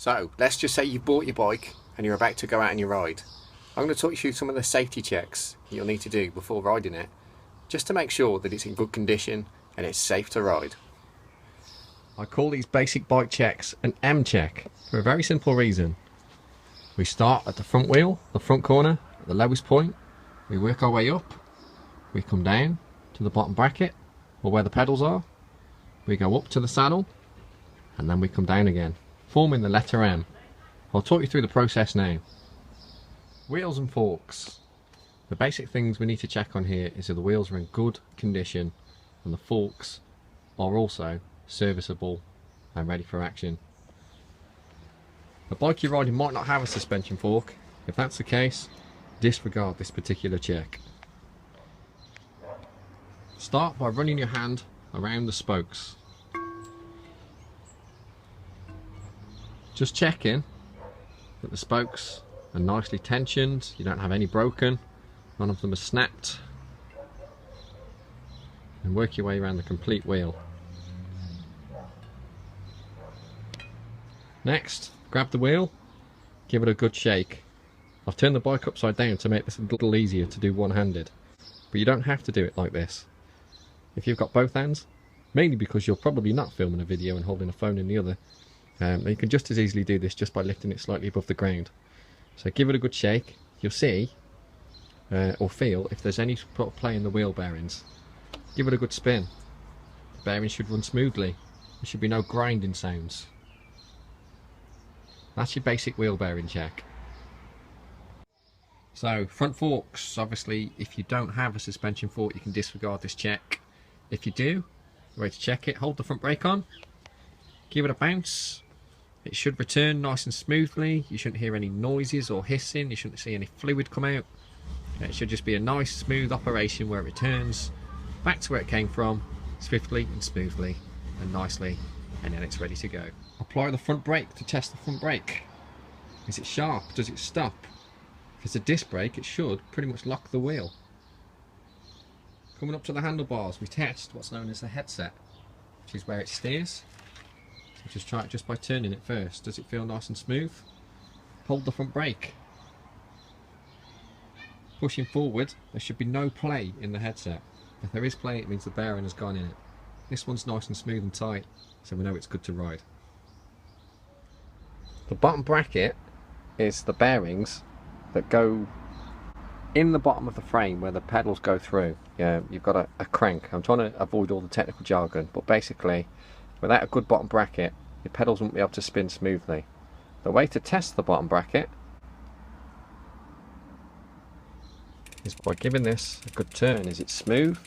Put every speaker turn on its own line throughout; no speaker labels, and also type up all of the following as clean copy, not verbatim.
So let's just say you've bought your bike and you're about to go out on your ride. I'm going to talk you through some of the safety checks you'll need to do before riding it, just to make sure that it's in good condition and it's safe to ride. I call these basic bike checks an M check for a very simple reason. We start at the front wheel, the front corner, at the lowest point. We work our way up. We come down to the bottom bracket, or where the pedals are. We go up to the saddle, and then we come down again, forming the letter M. I'll talk you through the process now. Wheels and forks. The basic things we need to check on here is that the wheels are in good condition and the forks are also serviceable and ready for action. The bike you're riding might not have a suspension fork. If that's the case, disregard this particular check. Start by running your hand around the spokes. Just checking that the spokes are nicely tensioned, you don't have any broken, none of them are snapped, and work your way around the complete wheel. Next, grab the wheel, give it a good shake. I've turned the bike upside down to make this a little easier to do one-handed, but you don't have to do it like this. If you've got both hands, mainly because you're probably not filming a video and holding a phone in the other, you can just as easily do this just by lifting it slightly above the ground. So give it a good shake. You'll see or feel if there's any sort of play in the wheel bearings. Give it a good spin. The bearings should run smoothly. There should be no grinding sounds. That's your basic wheel bearing check. So front forks, obviously if you don't have a suspension fork you can disregard this check. If you do, the way to check it, hold the front brake on, give it a bounce. It should return nice and smoothly. You shouldn't hear any noises or hissing. You shouldn't see any fluid come out. It should just be a nice smooth operation where it returns back to where it came from, swiftly and smoothly and nicely, and then it's ready to go. Apply the front brake to test the front brake. Is it sharp? Does it stop? If it's a disc brake, it should pretty much lock the wheel. Coming up to the handlebars, we test what's known as the headset, which is where it steers. So just try it just by turning it first. Does it feel nice and smooth? Hold the front brake. Pushing forward, there should be no play in the headset. If there is play, it means the bearing has gone in it. This one's nice and smooth and tight, so we know it's good to ride. The bottom bracket is the bearings that go in the bottom of the frame where the pedals go through. You've got a crank. I'm trying to avoid all the technical jargon, but basically without a good bottom bracket your pedals won't be able to spin smoothly. The way to test the bottom bracket is by giving this a good turn. Is it smooth?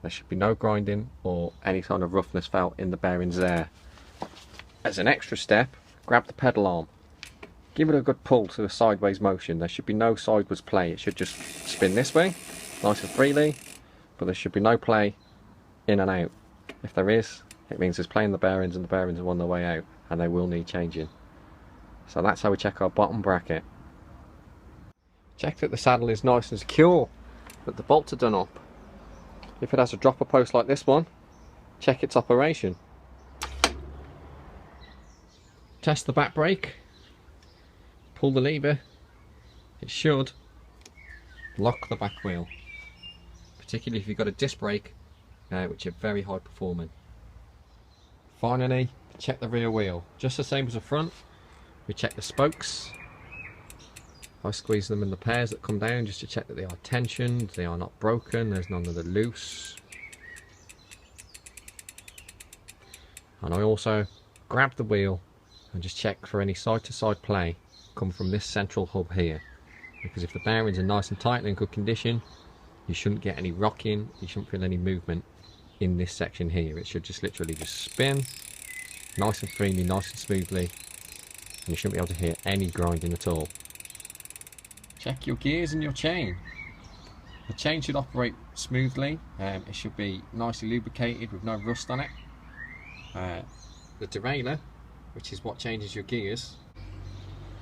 There should be no grinding or any kind of roughness felt in the bearings there. As an extra step, grab the pedal arm. Give it a good pull to a sideways motion. There should be no sideways play. It should just spin this way, nice and freely, but there should be no play in and out. If there is, it means there's play in the bearings and the bearings are on their way out and they will need changing. So that's how we check our bottom bracket. Check that the saddle is nice and secure, that the bolts are done up. If it has a dropper post like this one, check its operation. Test the back brake. Pull the lever. It should lock the back wheel, particularly if you've got a disc brake, which are very high performing. Finally, check the rear wheel. Just the same as the front, we check the spokes. I squeeze them in the pairs that come down just to check that they are tensioned, they are not broken, there's none of the loose. And I also grab the wheel and just check for any side-to-side play come from this central hub here, because if the bearings are nice and tight and in good condition, you shouldn't get any rocking, you shouldn't feel any movement in this section here. It should just literally just spin nice and freely, nice and smoothly, and you shouldn't be able to hear any grinding at all. Check your gears and your chain. The chain should operate smoothly. It should be nicely lubricated with no rust on it. The derailleur, which is what changes your gears,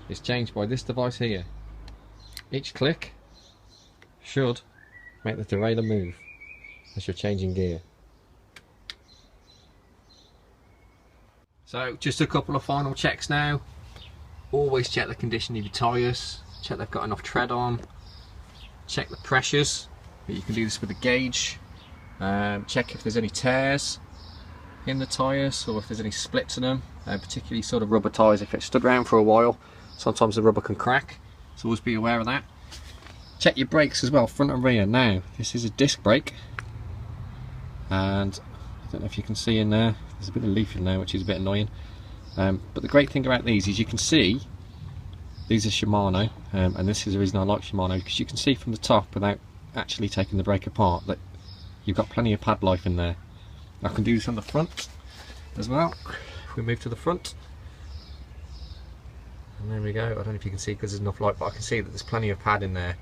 is changed by this device here. Each click should make the derailleur move as you're changing gear. So just a couple of final checks now. Always check the condition of your tyres, check they've got enough tread on, check the pressures. You can do this with a gauge. Check if there's any tears in the tyres or if there's any splits in them, particularly sort of rubber tyres. If it's stood around for a while, sometimes the rubber can crack, so always be aware of that. Check your brakes as well, front and rear. Now this is a disc brake, and I don't know if you can see in there, there's a bit of leaf in there which is a bit annoying, but the great thing about these is you can see these are Shimano, and this is the reason I like Shimano, because you can see from the top without actually taking the brake apart that you've got plenty of pad life in there. I can do this on the front as well. If we move to the front, and there we go. I don't know if you can see because there's enough light, but I can see that there's plenty of pad in there.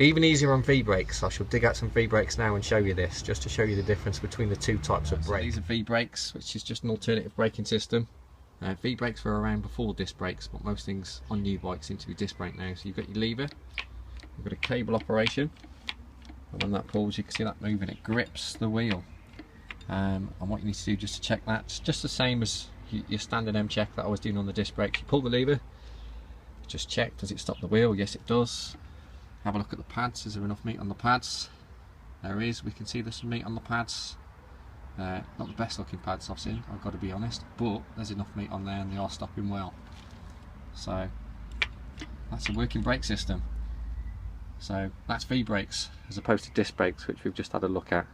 Even easier on V-brakes. I shall dig out some V-brakes now and show you this, just to show you the difference between the two types of brakes. So these are V-brakes, which is just an alternative braking system. V-brakes were around before disc brakes, but most things on new bikes seem to be disc brake now. So you've got your lever, you've got a cable operation, and when that pulls you can see that moving, it grips the wheel. And what you need to do just to check that, it's just the same as your standard M check that I was doing on the disc brakes. You pull the lever, just check, does it stop the wheel? Yes it does. Have a look at the pads, is there enough meat on the pads? There is, we can see there's some meat on the pads. Not the best looking pads I've seen, I've got to be honest, but there's enough meat on there and they are stopping well. So that's a working brake system. So that's V-brakes as opposed to disc brakes, which we've just had a look at.